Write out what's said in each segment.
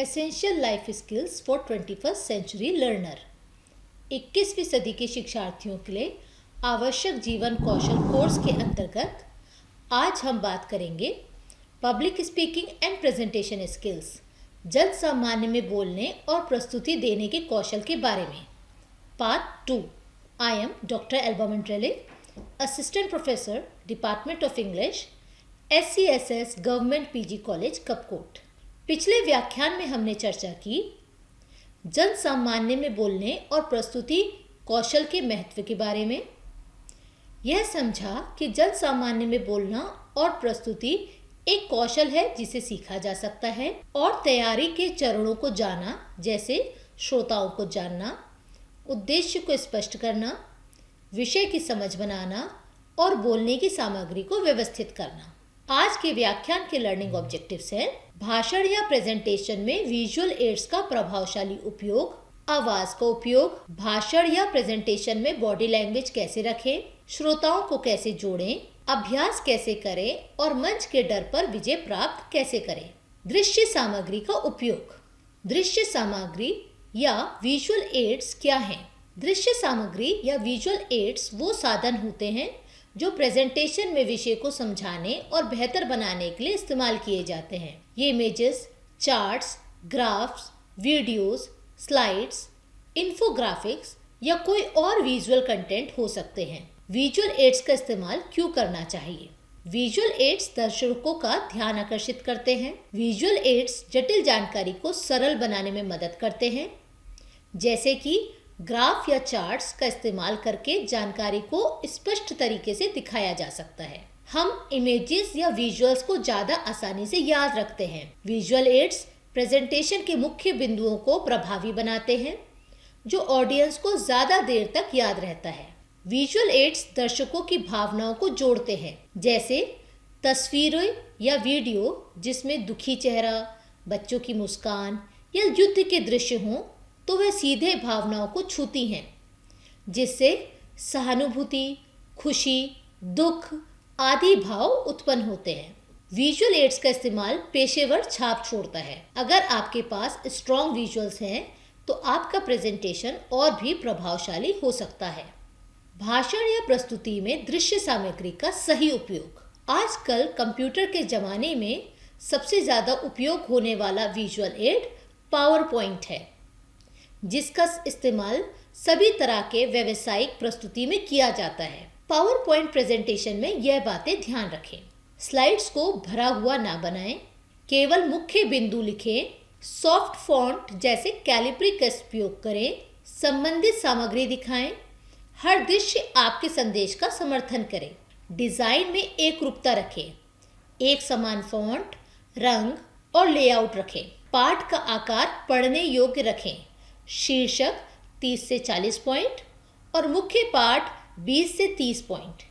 Essential life skills for 21st century learner 21वीं सदी के शिक्षार्थियों के लिए आवश्यक जीवन कौशल कोर्स के अंतर्गत आज हम बात करेंगे public speaking and presentation skills, जन सामान्य में बोलने और प्रस्तुति देने के कौशल के बारे में। पार्ट 2। आई एम डॉक्टर एल्बा मंट्रेले, assistant professor, department of English, SCSS government PG college Kapkot. पिछले व्याख्यान में हमने चर्चा की जन सामान्य में बोलने और प्रस्तुति कौशल के महत्व के बारे में। यह समझा कि जन सामान्य में बोलना और प्रस्तुति एक कौशल है जिसे सीखा जा सकता है, और तैयारी के चरणों को जाना, जैसे श्रोताओं को जानना, उद्देश्य को स्पष्ट करना, विषय की समझ बनाना और बोलने की सामग्री को व्यवस्थित करना। आज के व्याख्यान के लर्निंग ऑब्जेक्टिव्स हैं: भाषण या प्रेजेंटेशन में विजुअल एड्स का प्रभावशाली उपयोग, आवाज का उपयोग, भाषण या प्रेजेंटेशन में बॉडी लैंग्वेज कैसे रखें, श्रोताओं को कैसे जोड़ें, अभ्यास कैसे करें और मंच के डर पर विजय प्राप्त कैसे करें। दृश्य सामग्री का उपयोग। दृश्य सामग्री या विजुअल एड्स क्या हैं? दृश्य सामग्री या विजुअल एड्स वो साधन होते हैं जो प्रेजेंटेशन में विषय को समझाने और बेहतर बनाने के लिए इस्तेमाल किए जाते हैं। ये images, charts, graphs, videos, slides, infographics या कोई और विजुअल कंटेंट हो सकते हैं। विजुअल एड्स का इस्तेमाल क्यों करना चाहिए? विजुअल एड्स दर्शकों का ध्यान आकर्षित करते हैं। विजुअल एड्स जटिल जानकारी को सरल बनाने में मदद करते हैं, जैसे कि ग्राफ या चार्ट्स का इस्तेमाल करके जानकारी को स्पष्ट तरीके से दिखाया जा सकता है। हम इमेजेस या विजुअल्स को ज़्यादा आसानी से याद रखते हैं। विजुअल एड्स प्रेजेंटेशन के मुख्य बिंदुओं को प्रभावी बनाते हैं, जो ऑडियंस को ज़्यादा देर तक याद रहता है। विजुअल एड्स दर्शकों की भावनाओं को जोड़ते हैं, जैसे तस्वीरें या वीडियो जिसमें दुखी चेहरा, बच्चों की मुस्कान या युद्ध के दृश्य हों तो वह सीधे भावनाओं को छूती हैं, जिससे सहानुभूति, खुशी, दुख आदि भाव उत्पन्न होते हैं। विजुअल एड्स का इस्तेमाल पेशेवर छाप छोड़ता है। अगर आपके पास स्ट्रॉन्ग विजुअल्स हैं तो आपका प्रेजेंटेशन और भी प्रभावशाली हो सकता है। भाषण या प्रस्तुति में दृश्य सामग्री का सही उपयोग। आजकल कंप्यूटर के ज़माने में सबसे ज़्यादा उपयोग होने वाला विजुअल एड पावर पॉइंट है, जिसका इस्तेमाल सभी तरह के व्यावसायिक प्रस्तुति में किया जाता है। पावर पॉइंट प्रेजेंटेशन में यह बातें ध्यान रखें: स्लाइड्स को भरा हुआ ना बनाएं, केवल मुख्य बिंदु लिखें, सॉफ्ट फॉन्ट जैसे कैलिब्री का उपयोग करें, संबंधित सामग्री दिखाएं, हर दृश्य आपके संदेश का समर्थन करे, डिजाइन में एक रूपता रखें, एक समान फॉन्ट, रंग और लेआउट रखें, पाठ का आकार पढ़ने योग्य रखें, शीर्षक 30 से 40 पॉइंट और मुख्य पाठ 20 से 30 पॉइंट,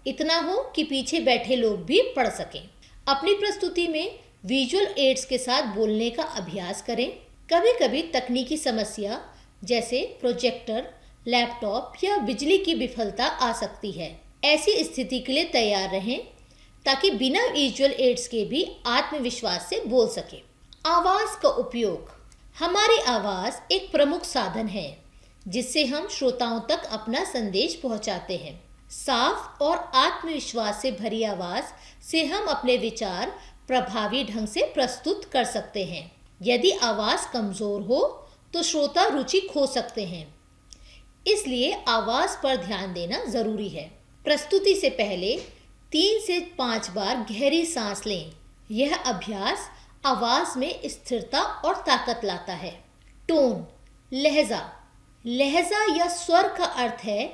इतना हो कि पीछे बैठे लोग भी पढ़ सकें। अपनी प्रस्तुति में विजुअल एड्स के साथ बोलने का अभ्यास करें। कभी कभी तकनीकी समस्या जैसे प्रोजेक्टर, लैपटॉप या बिजली की विफलता आ सकती है। ऐसी स्थिति के लिए तैयार रहें ताकि बिना विजुअल एड्स के भी आत्मविश्वास से बोल सकें। आवाज़ का उपयोग। हमारी आवाज़ एक प्रमुख साधन है जिससे हम श्रोताओं तक अपना संदेश पहुंचाते हैं। साफ और आत्मविश्वास से भरी आवाज़ से हम अपने विचार प्रभावी ढंग से प्रस्तुत कर सकते हैं। यदि आवाज़ कमज़ोर हो तो श्रोता रुचि खो सकते हैं, इसलिए आवाज़ पर ध्यान देना ज़रूरी है। प्रस्तुति से पहले 3 से 5 बार गहरी सांस लें। यह अभ्यास आवाज़ में स्थिरता और ताकत लाता है। टोन, लहजा। लहजा या स्वर का अर्थ है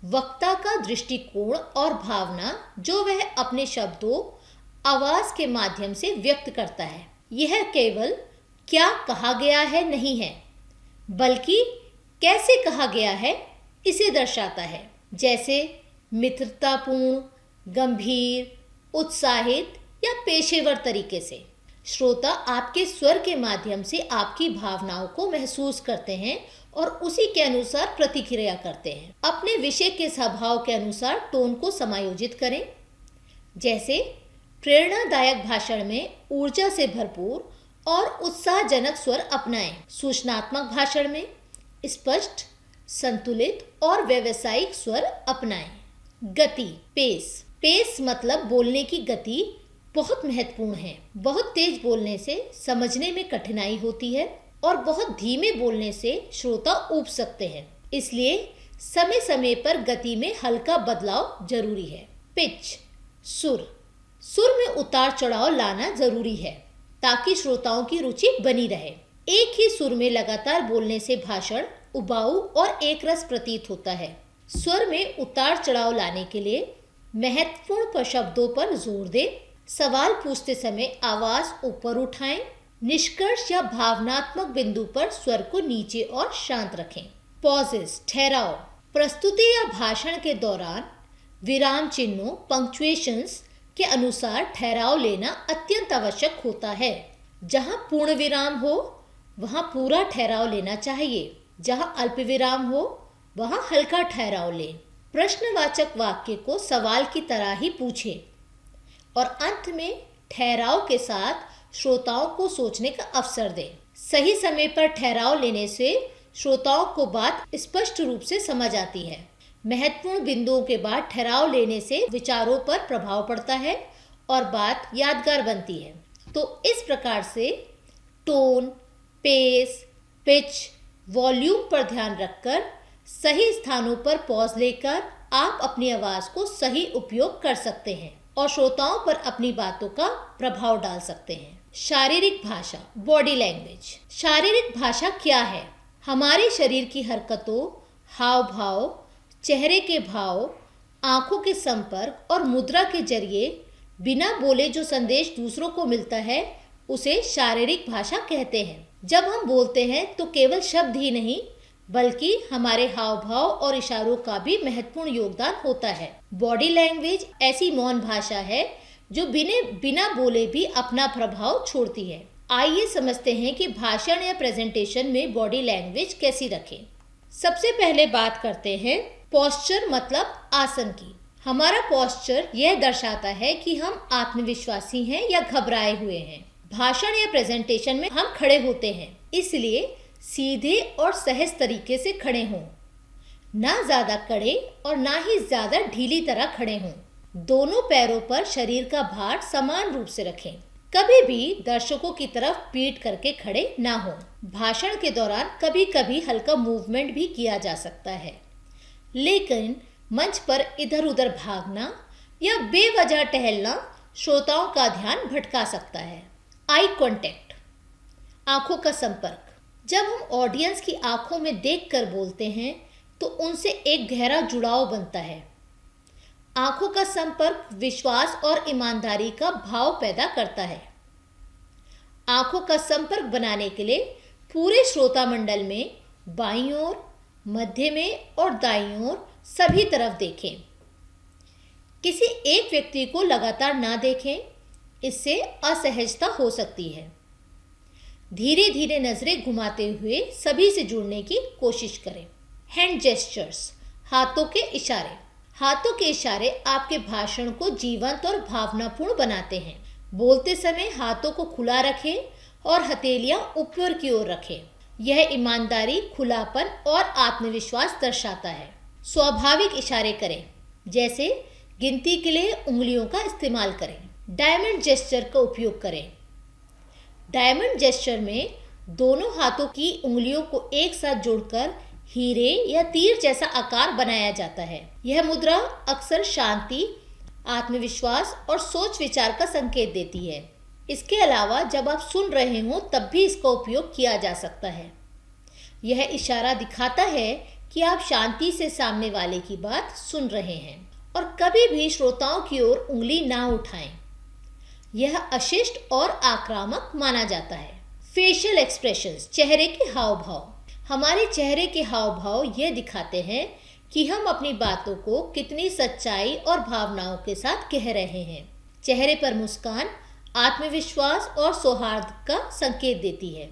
वक्ता का दृष्टिकोण और भावना जो वह अपने शब्दों, आवाज़ के माध्यम से व्यक्त करता है। यह केवल क्या कहा गया है नहीं है, बल्कि कैसे कहा गया है इसे दर्शाता है, जैसे मित्रतापूर्ण, गंभीर, उत्साहित या पेशेवर तरीके से। श्रोता आपके स्वर के माध्यम से आपकी भावनाओं को महसूस करते हैं और उसी के अनुसार प्रतिक्रिया करते हैं। अपने विषय के स्वभाव के अनुसार टोन को समायोजित करें, जैसे प्रेरणादायक भाषण में ऊर्जा से भरपूर और उत्साहजनक स्वर अपनाएं। सूचनात्मक भाषण में स्पष्ट, संतुलित और व्यावसायिक स्वर अपनाएं। गति, पेस मतलब बोलने की गति बहुत महत्वपूर्ण है। बहुत तेज बोलने से समझने में कठिनाई होती है और बहुत धीमे बोलने से श्रोता ऊब सकते हैं। इसलिए समय समय पर गति में हल्का बदलाव जरूरी है। पिच, सुर में उतार चढ़ाव लाना जरूरी है ताकि श्रोताओं की रुचि बनी रहे। एक ही सुर में लगातार बोलने से भाषण उबाऊ और एकरस प्रतीत होता है। स्वर में उतार चढ़ाव लाने के लिए महत्वपूर्ण शब्दों पर जोर दें। सवाल पूछते समय आवाज ऊपर उठाएं। निष्कर्ष या भावनात्मक बिंदु पर स्वर को नीचे और शांत रखें। पॉजेस, ठहराव, प्रस्तुति या भाषण के दौरान विराम चिन्हों, पंक्चुएशंस के अनुसार ठहराव लेना अत्यंत आवश्यक होता है। जहां पूर्ण विराम हो वहां पूरा ठहराव लेना चाहिए। जहां अल्प विराम हो वहां हल्का ठहराव लें। प्रश्नवाचक वाक्य को सवाल की तरह ही पूछें और अंत में ठहराव के साथ श्रोताओं को सोचने का अवसर दें। सही समय पर ठहराव लेने से श्रोताओं को बात स्पष्ट रूप से समझ आती है। महत्वपूर्ण बिंदुओं के बाद ठहराव लेने से विचारों पर प्रभाव पड़ता है और बात यादगार बनती है। तो इस प्रकार से टोन, पेस, पिच, वॉल्यूम पर ध्यान रखकर सही स्थानों पर पॉज लेकर आप अपनी आवाज को सही उपयोग कर सकते हैं और श्रोताओं पर अपनी बातों का प्रभाव डाल सकते हैं। शारीरिक भाषा, बॉडी लैंग्वेज। शारीरिक भाषा क्या है? हमारे शरीर की हरकतों, हाव भाव, चेहरे के भाव, आंखों के संपर्क और मुद्रा के जरिए बिना बोले जो संदेश दूसरों को मिलता है उसे शारीरिक भाषा कहते हैं। जब हम बोलते हैं तो केवल शब्द ही नहीं बल्कि हमारे हाव भाव और इशारों का भी महत्वपूर्ण योगदान होता है। बॉडी लैंग्वेज ऐसी मौन भाषा है जो बिना बोले भी अपना प्रभाव छोड़ती है। आइए समझते हैं कि भाषण या प्रेजेंटेशन में बॉडी लैंग्वेज कैसी रखें। सबसे पहले बात करते हैं पोस्चर मतलब आसन की। हमारा पोस्चर यह दर्शाता है कि हम आत्मविश्वासी हैं या घबराए हुए हैं। भाषण या प्रेजेंटेशन में हम खड़े होते हैं, इसलिए सीधे और सहज तरीके से खड़े हों, ना ज्यादा कड़े और ना ही ज्यादा ढीली तरह खड़े हों। दोनों पैरों पर शरीर का भार समान रूप से रखें। कभी भी दर्शकों की तरफ पीठ करके खड़े ना हों। भाषण के दौरान कभी कभी हल्का मूवमेंट भी किया जा सकता है, लेकिन मंच पर इधर उधर भागना या बेवजह टहलना श्रोताओं का ध्यान भटका सकता है। आई कांटेक्ट, आंखों का संपर्क। जब हम ऑडियंस की आंखों में देखकर बोलते हैं तो उनसे एक गहरा जुड़ाव बनता है। आंखों का संपर्क विश्वास और ईमानदारी का भाव पैदा करता है। आंखों का संपर्क बनाने के लिए पूरे श्रोता मंडल में बाईं ओर, मध्य में और दाईं ओर सभी तरफ देखें। किसी एक व्यक्ति को लगातार ना देखें, इससे असहजता हो सकती है। धीरे धीरे नजरें घुमाते हुए सभी से जुड़ने की कोशिश करें। हैंड जेस्चर्स, हाथों के इशारे। हाथों के इशारे आपके भाषण को जीवंत और भावनापूर्ण बनाते हैं। बोलते समय हाथों को खुला रखें और हथेलियां ऊपर की ओर रखें। यह ईमानदारी, खुलापन और आत्मविश्वास दर्शाता है। स्वाभाविक इशारे करें, जैसे गिनती के लिए उंगलियों का इस्तेमाल करें। डायमंड जेस्चर का उपयोग करें। डायमंड जेस्चर में दोनों हाथों की उंगलियों को एक साथ जोड़कर हीरे या तीर जैसा आकार बनाया जाता है। यह मुद्रा अक्सर शांति, आत्मविश्वास और सोच विचार का संकेत देती है। इसके अलावा जब आप सुन रहे हो तब भी इसका उपयोग किया जा सकता है। यह इशारा दिखाता है कि आप शांति से सामने वाले की बात सुन रहे हैं और कभी भी श्रोताओं की ओर उंगली ना उठाएं। यह अशिष्ट और आक्रामक माना जाता है। फेशियल एक्सप्रेशंस, चेहरे के हाव भाव। हमारे चेहरे के हाव भाव यह दिखाते हैं कि हम अपनी बातों को कितनी सच्चाई और भावनाओं के साथ कह रहे हैं। चेहरे पर मुस्कान आत्मविश्वास और सौहार्द का संकेत देती है।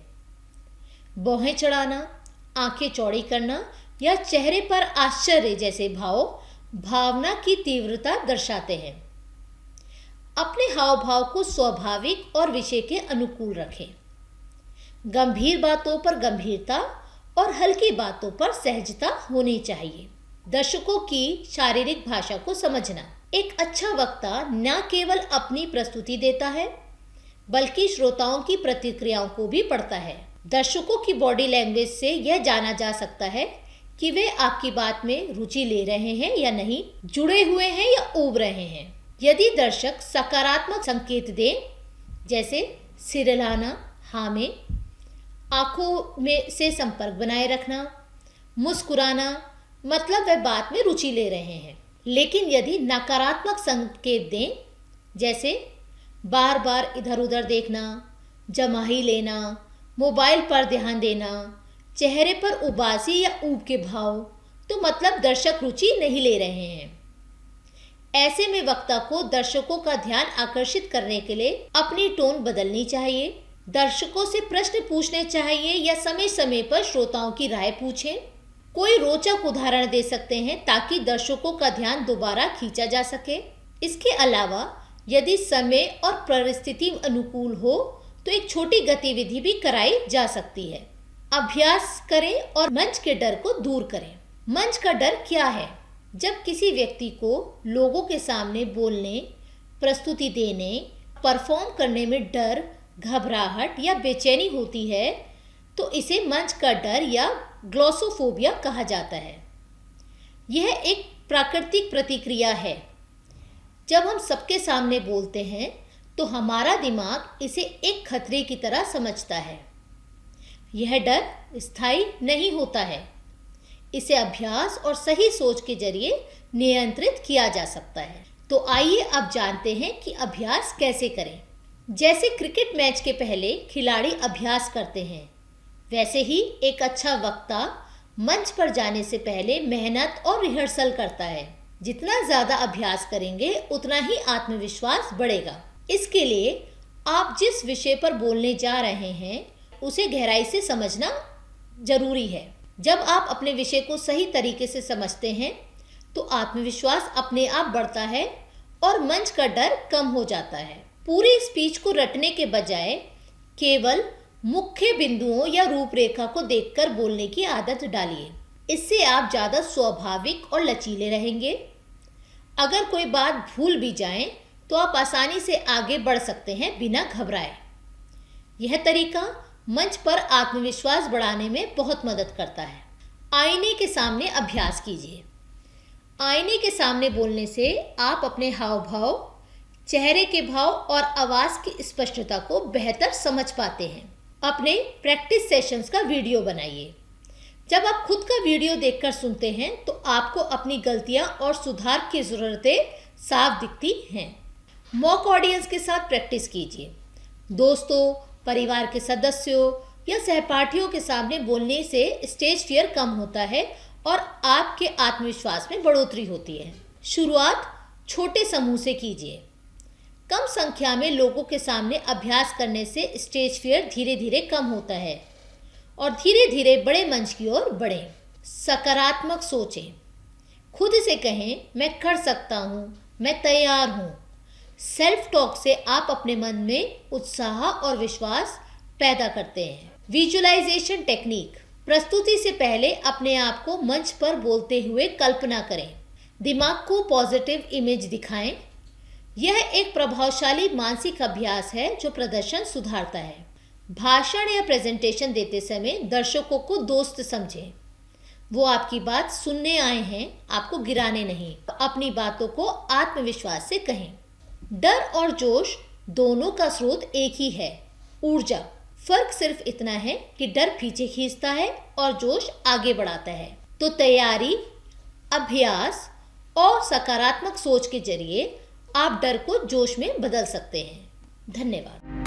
भौहें चढ़ाना, आंखें चौड़ी करना या चेहरे पर आश्चर्य जैसे भाव भावना की तीव्रता दर्शाते हैं। अपने हाव भाव को स्वाभाविक और विषय के अनुकूल रखें। गंभीर बातों पर गंभीरता और हल्की बातों पर सहजता होनी चाहिए। दर्शकों की शारीरिक भाषा को समझना। एक अच्छा वक्ता न केवल अपनी प्रस्तुति देता है बल्कि श्रोताओं की प्रतिक्रियाओं को भी पढ़ता है। दर्शकों की बॉडी लैंग्वेज से यह जाना जा सकता है कि वे आपकी बात में रुचि ले रहे हैं या नहीं, जुड़े हुए हैं या ऊब रहे हैं। यदि दर्शक सकारात्मक संकेत दें, जैसे सिर हिलाना, हाँ में, आंखों में से संपर्क बनाए रखना, मुस्कुराना, मतलब वे बात में रुचि ले रहे हैं। लेकिन यदि नकारात्मक संकेत दें, जैसे बार बार इधर उधर देखना, जमाही लेना, मोबाइल पर ध्यान देना, चेहरे पर उबासी या ऊब के भाव, तो मतलब दर्शक रुचि नहीं ले रहे हैं। ऐसे में वक्ता को दर्शकों का ध्यान आकर्षित करने के लिए अपनी टोन बदलनी चाहिए। दर्शकों से प्रश्न पूछने चाहिए या समय समय पर श्रोताओं की राय पूछें। कोई रोचक उदाहरण दे सकते हैं ताकि दर्शकों का ध्यान दोबारा खींचा जा सके। इसके अलावा यदि समय और परिस्थिति अनुकूल हो तो एक छोटी गतिविधि भी कराई जा सकती है। अभ्यास करें और मंच के डर को दूर करें। मंच का डर क्या है? जब किसी व्यक्ति को लोगों के सामने बोलने, प्रस्तुति देने, परफॉर्म करने में डर, घबराहट या बेचैनी होती है तो इसे मंच का डर या ग्लोसोफोबिया कहा जाता है। यह एक प्राकृतिक प्रतिक्रिया है। जब हम सबके सामने बोलते हैं तो हमारा दिमाग इसे एक खतरे की तरह समझता है। यह डर स्थायी नहीं होता है। इसे अभ्यास और सही सोच के जरिए नियंत्रित किया जा सकता है। तो आइए अब जानते हैं कि अभ्यास कैसे करें। जैसे क्रिकेट मैच के पहले खिलाड़ी अभ्यास करते हैं, वैसे ही एक अच्छा वक्ता मंच पर जाने से पहले मेहनत और रिहर्सल करता है। जितना ज़्यादा अभ्यास करेंगे उतना ही आत्मविश्वास बढ़ेगा। इसके लिए आप जिस विषय पर बोलने जा रहे हैं उसे गहराई से समझना जरूरी है। जब आप अपने विषय को सही तरीके से समझते हैं तो आत्मविश्वास अपने आप बढ़ता है और मंच का डर कम हो जाता है। पूरी स्पीच को रटने के बजाय केवल मुख्य बिंदुओं या रूपरेखा को देखकर बोलने की आदत डालिए। इससे आप ज़्यादा स्वाभाविक और लचीले रहेंगे। अगर कोई बात भूल भी जाए तो आप आसानी से आगे बढ़ सकते हैं बिना घबराए। यह तरीका मंच पर आत्मविश्वास बढ़ाने में बहुत मदद करता है। आईने के सामने अभ्यास कीजिए। आईने के सामने बोलने से आप अपने हाव भाव, चेहरे के भाव और आवाज़ की स्पष्टता को बेहतर समझ पाते हैं। अपने प्रैक्टिस सेशंस का वीडियो बनाइए। जब आप खुद का वीडियो देखकर सुनते हैं तो आपको अपनी गलतियां और सुधार की ज़रूरतें साफ दिखती हैं। मॉक ऑडियंस के साथ प्रैक्टिस कीजिए। दोस्तों, परिवार के सदस्यों या सहपाठियों के सामने बोलने से स्टेज फियर कम होता है और आपके आत्मविश्वास में बढ़ोतरी होती है। शुरुआत छोटे समूह से कीजिए। कम संख्या में लोगों के सामने अभ्यास करने से स्टेज फियर धीरे धीरे कम होता है और धीरे धीरे बड़े मंच की ओर बढ़ें। सकारात्मक सोचें। खुद से कहें, मैं कर सकता हूँ, मैं तैयार हूँ। सेल्फ टॉक से आप अपने मन में उत्साह और विश्वास पैदा करते हैं। Visualisation technique. प्रस्तुति से पहले अपने आप को मंच पर बोलते हुए कल्पना करें। दिमाग को पॉजिटिव इमेज दिखाएं। यह एक प्रभावशाली मानसिक अभ्यास है जो प्रदर्शन सुधारता है। भाषण या प्रेजेंटेशन देते समय दर्शकों को दोस्त समझें। वो आपकी बात सुनने आए हैं, आपको गिराने नहीं। अपनी बातों को आत्मविश्वास से कहें। डर और जोश दोनों का स्रोत एक ही है, ऊर्जा। फर्क सिर्फ इतना है कि डर पीछे खींचता है और जोश आगे बढ़ाता है। तो तैयारी, अभ्यास और सकारात्मक सोच के जरिए आप डर को जोश में बदल सकते हैं। धन्यवाद।